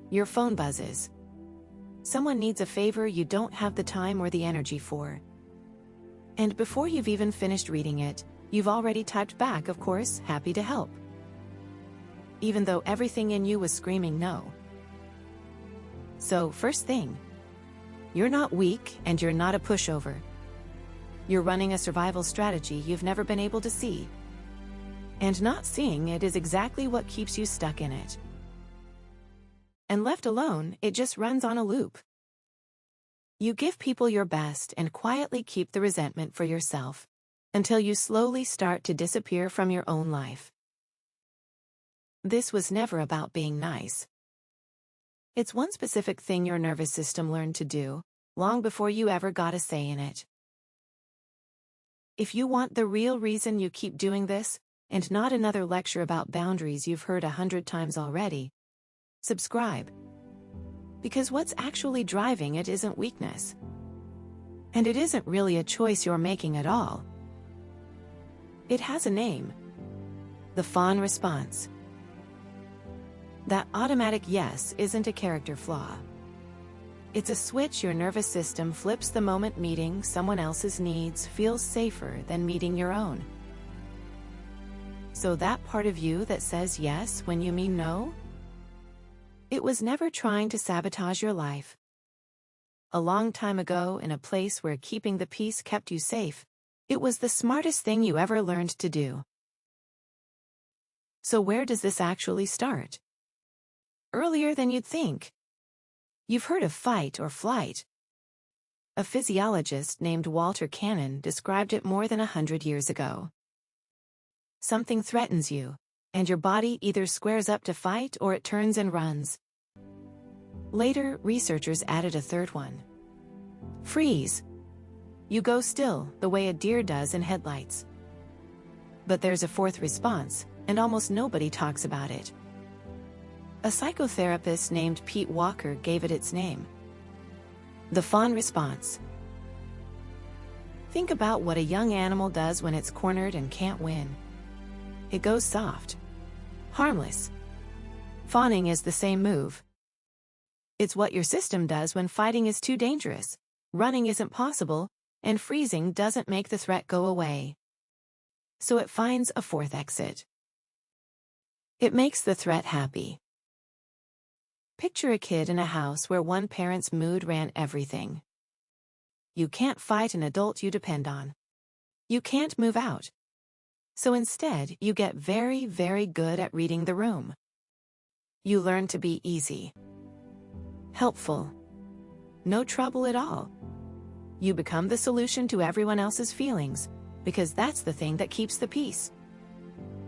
Your phone buzzes. Someone needs a favor you don't have the time or the energy for. And before you've even finished reading it, you've already typed back, of course, happy to help. Even though everything in you was screaming no. So, first thing, you're not weak and you're not a pushover. You're running a survival strategy you've never been able to see. And not seeing it is exactly what keeps you stuck in it. And left alone, it just runs on a loop. You give people your best and quietly keep the resentment for yourself, until you slowly start to disappear from your own life. This was never about being nice. It's one specific thing your nervous system learned to do, long before you ever got a say in it. If you want the real reason you keep doing this, and not another lecture about boundaries you've heard 100 times already, subscribe. Because what's actually driving it isn't weakness. And it isn't really a choice you're making at all. It has a name. The Fawn response. That automatic yes isn't a character flaw. It's a switch your nervous system flips the moment meeting someone else's needs feels safer than meeting your own. So that part of you that says yes when you mean no? It was never trying to sabotage your life. A long time ago, in a place where keeping the peace kept you safe, it was the smartest thing you ever learned to do. So where does this actually start? Earlier than you'd think. You've heard of fight or flight. A physiologist named Walter Cannon described it more than 100 years ago. Something threatens you, and your body either squares up to fight or it turns and runs. Later, researchers added a third one. Freeze. You go still, the way a deer does in headlights. But there's a fourth response, and almost nobody talks about it. A psychotherapist named Pete Walker gave it its name. The Fawn response. Think about what a young animal does when it's cornered and can't win. It goes soft. Harmless. Fawning is the same move. It's what your system does when fighting is too dangerous, running isn't possible, and freezing doesn't make the threat go away. So it finds a fourth exit. It makes the threat happy. Picture a kid in a house where one parent's mood ran everything. You can't fight an adult you depend on. You can't move out. So instead, you get very, very good at reading the room. You learn to be easy. Helpful. No trouble at all. You become the solution to everyone else's feelings, because that's the thing that keeps the peace.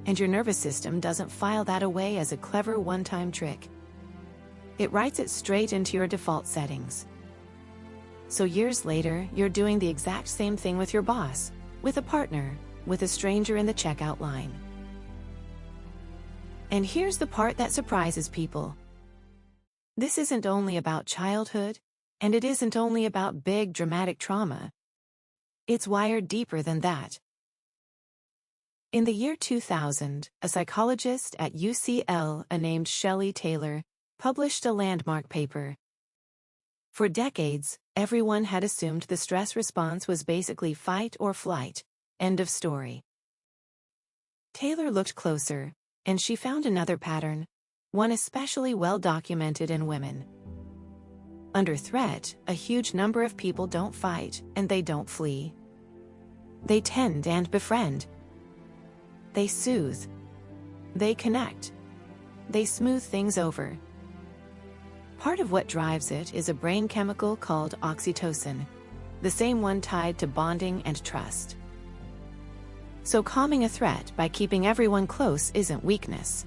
And your nervous system doesn't file that away as a clever one-time trick. It writes it straight into your default settings. So years later, you're doing the exact same thing with your boss, with a partner, with a stranger in the checkout line. And here's the part that surprises people. This isn't only about childhood, and it isn't only about big dramatic trauma. It's wired deeper than that. In the year 2000, a psychologist at UCL named Shelley Taylor published a landmark paper. For decades, everyone had assumed the stress response was basically fight or flight. End of story. Taylor looked closer, and she found another pattern, one especially well documented in women. Under threat, a huge number of people don't fight, and they don't flee. They tend and befriend. They soothe. They connect. They smooth things over. Part of what drives it is a brain chemical called oxytocin, the same one tied to bonding and trust. So calming a threat by keeping everyone close isn't weakness.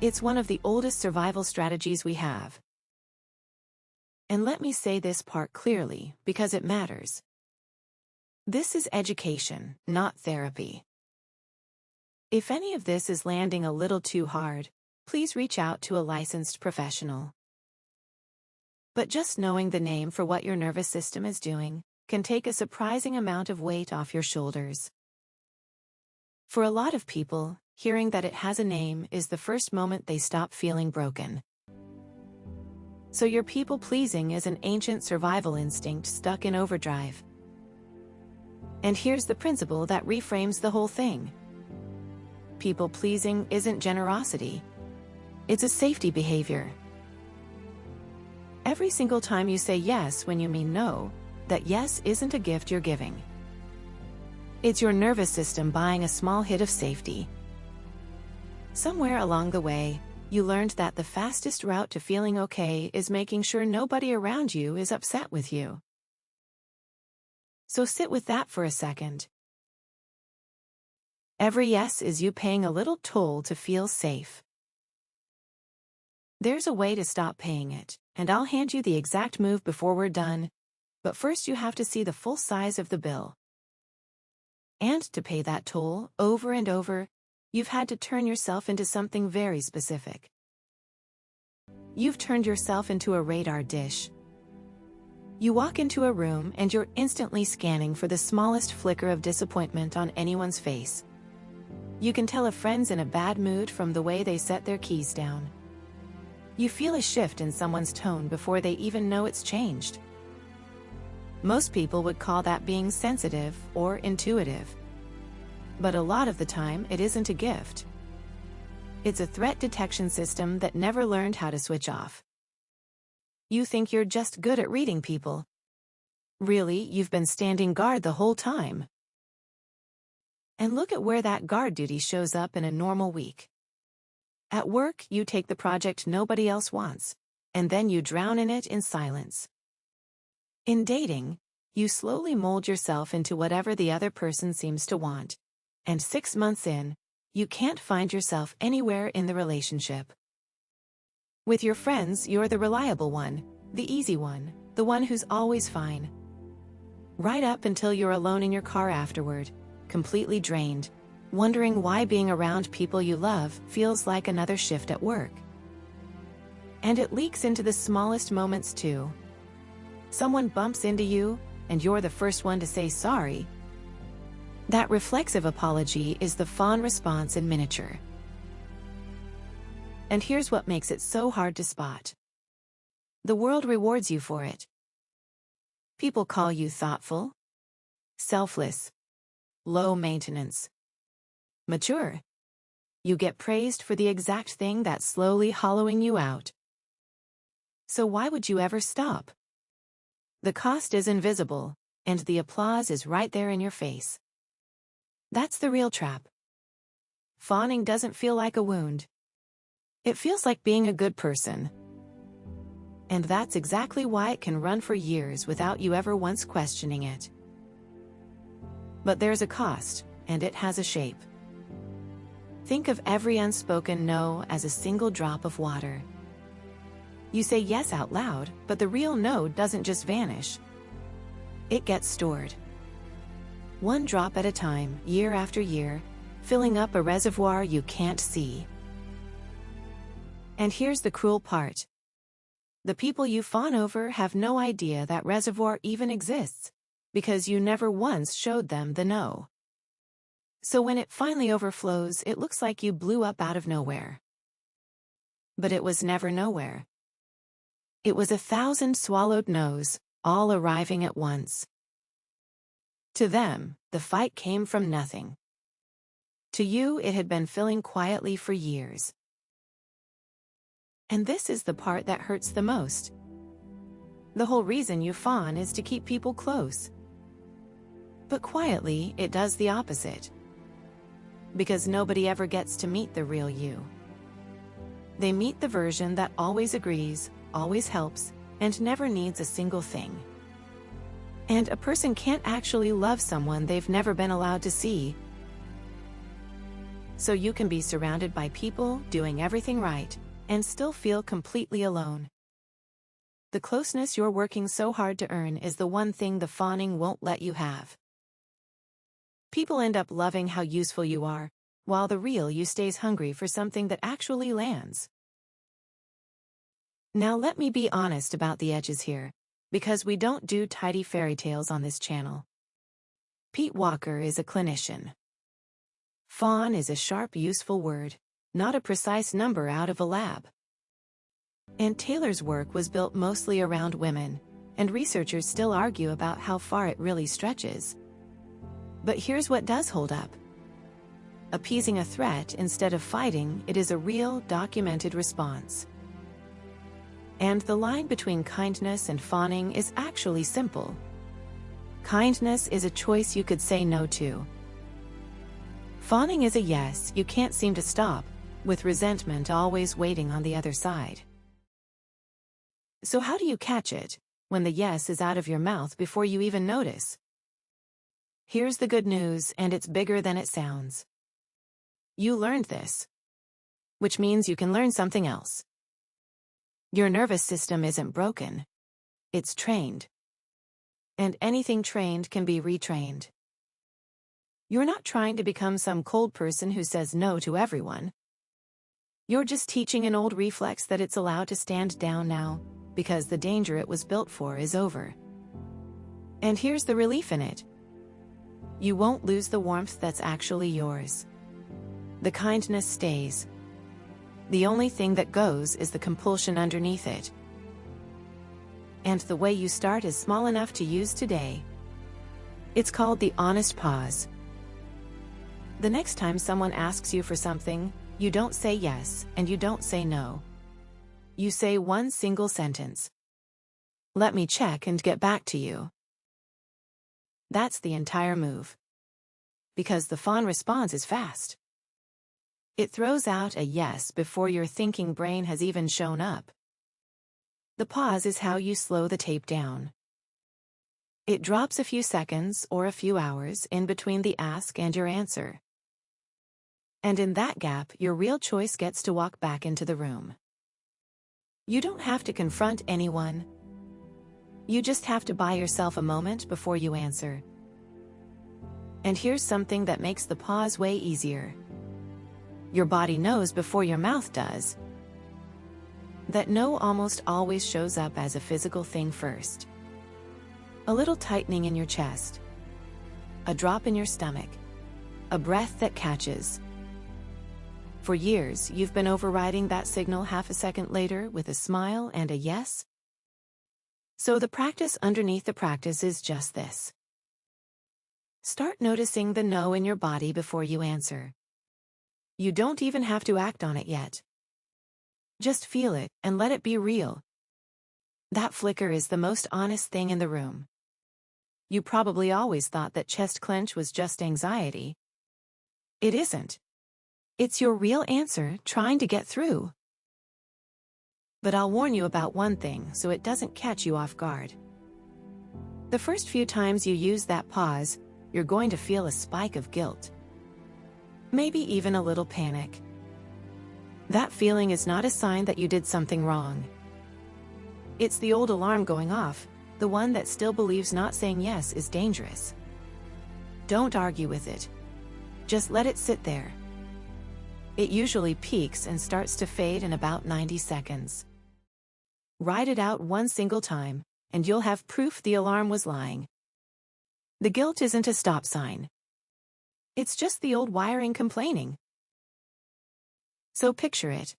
It's one of the oldest survival strategies we have. And let me say this part clearly, because it matters. This is education, not therapy. If any of this is landing a little too hard, please reach out to a licensed professional. But just knowing the name for what your nervous system is doing can take a surprising amount of weight off your shoulders. For a lot of people, hearing that it has a name is the first moment they stop feeling broken. So your people-pleasing is an ancient survival instinct stuck in overdrive. And here's the principle that reframes the whole thing. People-pleasing isn't generosity. It's a safety behavior. Every single time you say yes when you mean no, that yes isn't a gift you're giving. It's your nervous system buying a small hit of safety. Somewhere along the way, you learned that the fastest route to feeling okay is making sure nobody around you is upset with you. So sit with that for a second. Every yes is you paying a little toll to feel safe. There's a way to stop paying it, and I'll hand you the exact move before we're done, but first you have to see the full size of the bill. And to pay that toll, over and over, you've had to turn yourself into something very specific. You've turned yourself into a radar dish. You walk into a room and you're instantly scanning for the smallest flicker of disappointment on anyone's face. You can tell a friend's in a bad mood from the way they set their keys down. You feel a shift in someone's tone before they even know it's changed. Most people would call that being sensitive or intuitive. But a lot of the time, it isn't a gift. It's a threat detection system that never learned how to switch off. You think you're just good at reading people. Really, you've been standing guard the whole time. And look at where that guard duty shows up in a normal week. At work, you take the project nobody else wants, and then you drown in it in silence. In dating, you slowly mold yourself into whatever the other person seems to want, and 6 months in, you can't find yourself anywhere in the relationship. With your friends, you're the reliable one, the easy one, the one who's always fine. Right up until you're alone in your car afterward, completely drained, wondering why being around people you love feels like another shift at work. And it leaks into the smallest moments too. Someone bumps into you, and you're the first one to say sorry. That reflexive apology is the Fawn response in miniature. And here's what makes it so hard to spot. The world rewards you for it. People call you thoughtful, selfless, low maintenance, mature. You get praised for the exact thing that's slowly hollowing you out. So why would you ever stop? The cost is invisible, and the applause is right there in your face. That's the real trap. Fawning doesn't feel like a wound. It feels like being a good person. And that's exactly why it can run for years without you ever once questioning it. But there's a cost, and it has a shape. Think of every unspoken no as a single drop of water. You say yes out loud, but the real no doesn't just vanish. It gets stored. One drop at a time, year after year, filling up a reservoir you can't see. And here's the cruel part. The people you fawn over have no idea that reservoir even exists, because you never once showed them the no. So when it finally overflows, it looks like you blew up out of nowhere. But it was never nowhere. It was 1,000 swallowed no's, all arriving at once. To them, the fight came from nothing. To you, it had been filling quietly for years. And this is the part that hurts the most. The whole reason you fawn is to keep people close. But quietly, it does the opposite. Because nobody ever gets to meet the real you. They meet the version that always agrees, always helps, and never needs a single thing. And a person can't actually love someone they've never been allowed to see. So you can be surrounded by people doing everything right, and still feel completely alone. The closeness you're working so hard to earn is the one thing the fawning won't let you have. People end up loving how useful you are, while the real you stays hungry for something that actually lands. Now let me be honest about the edges here, because we don't do tidy fairy tales on this channel. Pete Walker is a clinician. Fawn is a sharp, useful word, not a precise number out of a lab. And Taylor's work was built mostly around women, and researchers still argue about how far it really stretches. But here's what does hold up. Appeasing a threat instead of fighting it is a real, documented response. And the line between kindness and fawning is actually simple. Kindness is a choice you could say no to. Fawning is a yes you can't seem to stop, with resentment always waiting on the other side. So how do you catch it, when the yes is out of your mouth before you even notice? Here's the good news, and it's bigger than it sounds. You learned this. Which means you can learn something else. Your nervous system isn't broken. It's trained. And anything trained can be retrained. You're not trying to become some cold person who says no to everyone. You're just teaching an old reflex that it's allowed to stand down now, because the danger it was built for is over. And here's the relief in it. You won't lose the warmth that's actually yours. The kindness stays. The only thing that goes is the compulsion underneath it. And the way you start is small enough to use today. It's called the honest pause. The next time someone asks you for something, you don't say yes, and you don't say no. You say one single sentence. Let me check and get back to you. That's the entire move. Because the fawn response is fast. It throws out a yes before your thinking brain has even shown up. The pause is how you slow the tape down. It drops a few seconds or a few hours in between the ask and your answer. And in that gap, your real choice gets to walk back into the room. You don't have to confront anyone. You just have to buy yourself a moment before you answer. And here's something that makes the pause way easier. Your body knows before your mouth does. That no almost always shows up as a physical thing first. A little tightening in your chest. A drop in your stomach. A breath that catches. For years, you've been overriding that signal half a second later with a smile and a yes. So the practice underneath the practice is just this. Start noticing the no in your body before you answer. You don't even have to act on it yet. Just feel it and let it be real. That flicker is the most honest thing in the room. You probably always thought that chest clench was just anxiety. It isn't. It's your real answer trying to get through. But I'll warn you about one thing so it doesn't catch you off guard. The first few times you use that pause, you're going to feel a spike of guilt. Maybe even a little panic. That feeling is not a sign that you did something wrong. It's the old alarm going off, the one that still believes not saying yes is dangerous. Don't argue with it. Just let it sit there. It usually peaks and starts to fade in about 90 seconds. Ride it out one single time, and you'll have proof the alarm was lying. The guilt isn't a stop sign. It's just the old wiring complaining. So picture it.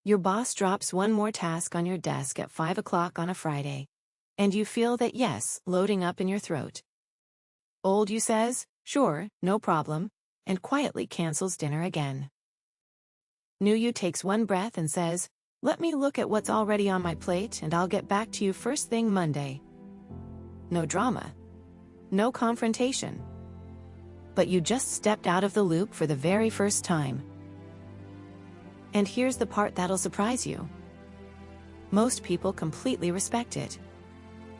Your boss drops one more task on your desk at 5 o'clock on a Friday, and you feel that yes loading up in your throat. Old you says, sure, no problem, and quietly cancels dinner again. New you takes one breath and says, let me look at what's already on my plate and I'll get back to you first thing Monday. No drama. No confrontation. But you just stepped out of the loop for the very first time. And here's the part that'll surprise you. Most people completely respect it.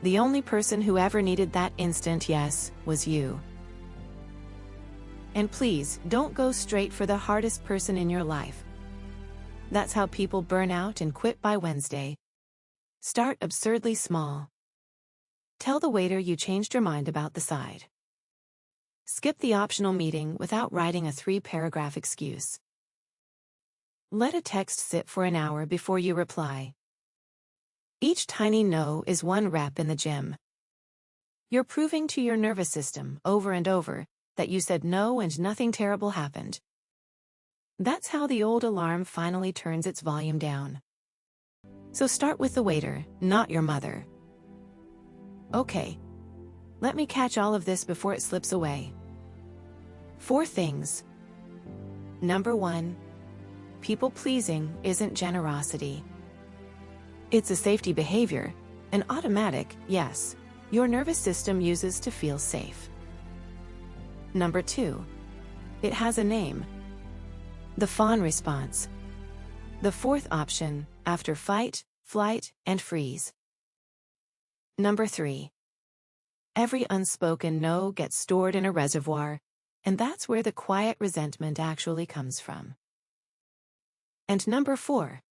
The only person who ever needed that instant yes was you. And please, don't go straight for the hardest person in your life. That's how people burn out and quit by Wednesday. Start absurdly small. Tell the waiter you changed your mind about the side. Skip the optional meeting without writing a 3-paragraph excuse. Let a text sit for an hour before you reply. Each tiny no is one rep in the gym. You're proving to your nervous system over and over that you said no and nothing terrible happened. That's how the old alarm finally turns its volume down. So start with the waiter, not your mother. Okay. Let me catch all of this before it slips away. 4 things. Number 1. People-pleasing isn't generosity. It's a safety behavior, an automatic yes your nervous system uses to feel safe. Number 2. It has a name. The fawn response. The 4th option, after fight, flight, and freeze. Number 3. Every unspoken no gets stored in a reservoir, and that's where the quiet resentment actually comes from. And number 4.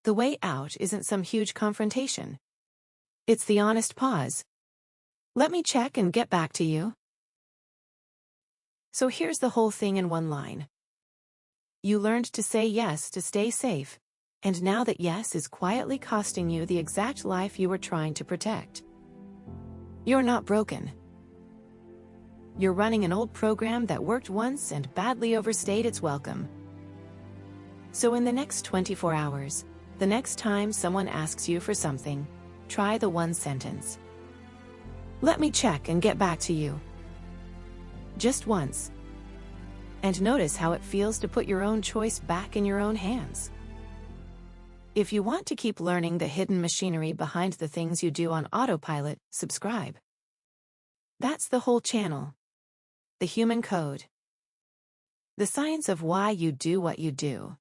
The way out isn't some huge confrontation. It's the honest pause. Let me check and get back to you. So here's the whole thing in one line. You learned to say yes to stay safe, and now that yes is quietly costing you the exact life you were trying to protect. You're not broken. You're running an old program that worked once and badly overstayed its welcome. So in the next 24 hours, the next time someone asks you for something, try the one sentence. Let me check and get back to you. Just once. And notice how it feels to put your own choice back in your own hands. If you want to keep learning the hidden machinery behind the things you do on autopilot, subscribe. That's the whole channel. The human code. The science of why you do what you do.